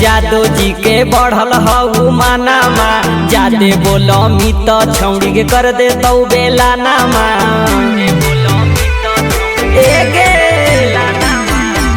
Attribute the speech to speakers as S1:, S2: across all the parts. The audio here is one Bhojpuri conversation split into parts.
S1: जादो जी के बढ़ल हऊ मानामा जादे बोलो मी तो छौड़ी के कर दे तो बेला नामा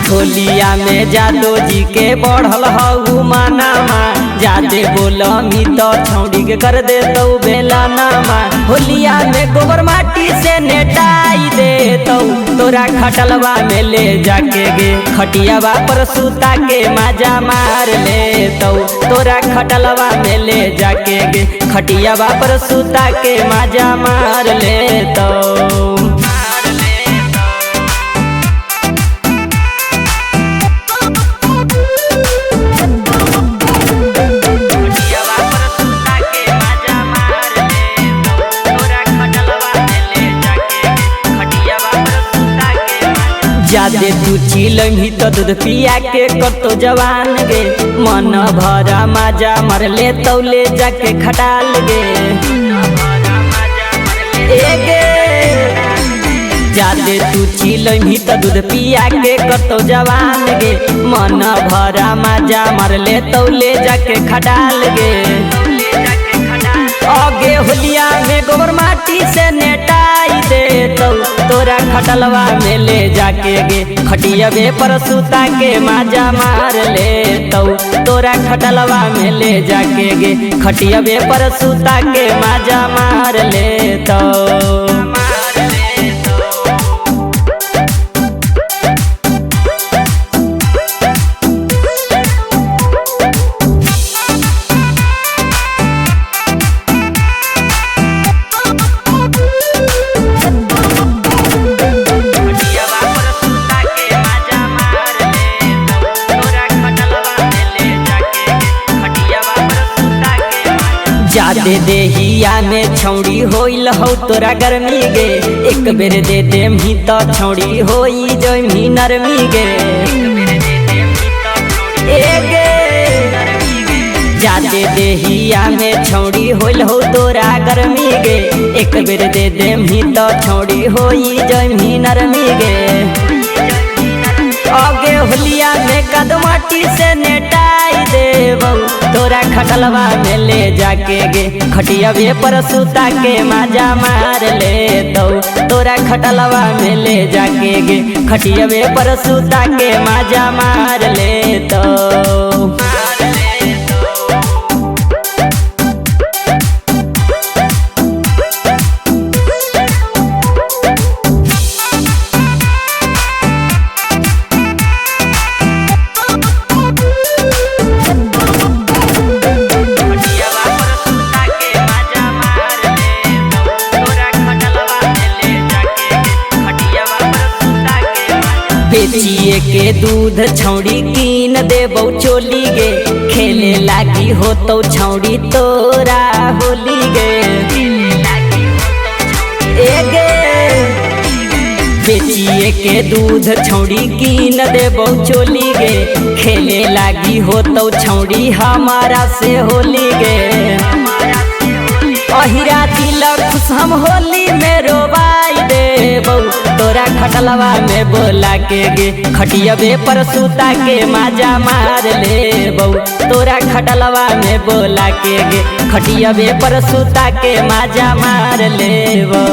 S1: होलिया में जादो जी के बढ़ल हऊ मानामा जादे बोलो मी तो छौड़ी के कर दे तो बेला नामा होलिया में गोबर माटी से नेटाई दे तो तोरा खटलवा में ले जाके गे खटियावा पर सूता के माजा मार ले तो तोरा खटलवा में ले जाके गे खटियावा पर सूता के माजा मार ले तो जादे तू चिलमी तो दूध पिया के कतो जवान गे मन भरा माजा मर ले तो ले जाके खटाल गे जादे तू चिलमी तो दूध पिया के कतो जवान गे मन भरा माजा मर ले तो ले जाके खटाल गे आगे होलिया में गोबर माटी से नेटाई दे तो तोरा खटलवा में ले जाके गे खटियावे पर सूता के माजा मार ले तो तोरा खटलवा में ले जाके गे खटियावे पर सूता के माजा मार ले तो जादे देहिया में छौड़ी होइल हो तोरा गर्मी गे एक बेर दे दे मी तो छौड़ी होई जमी नरमी गे जादे देहिया में छौड़ी होइल हो तोरा गर्मी गे एक बेर दे दे मी तो छौड़ी होई जमी नरमी गे आगे होलिया में कदमाटी से नेटाई देबो तोरा खटलवा में ले जाके गे खटियावे पर सूता के माजा मार ले तो तोरा खटलवा में ले जाके गे खटियावे पर सूता के माजा मार ले तो बेचिए के दूध छौड़ी कीन देबो चोली गे खेले लागी हो तो छौड़ी तोरा होली गे बेचिए के दूध छौड़ी कीन देबो चोली गे खेले लागी हो तो छौड़ी हमारा से होली गे अहिरा तिलक खुश हम होली में रोबाई देबो तोरा खटलवा में बोला के गे खटियावे पर सूता के माजा मार लेबो तोरा खटलवा में बोला के गे खटियावे पर सूता के माजा मार लेबो।